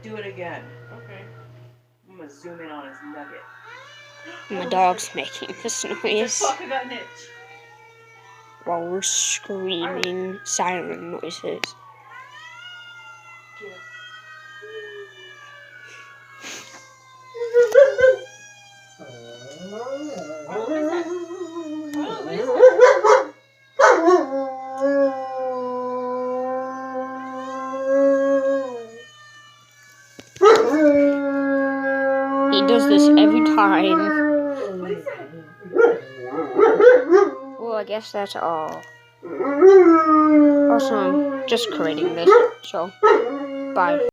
Do it again. Okay. I'm gonna zoom in on his nugget. My dog's making this noise Fuck, I got an itch. while we're screaming siren noises. Yeah. Oh, what is that? Oh, what is that? He does this every time. What is that? Well, I guess that's all. Also, I'm just creating this, so bye.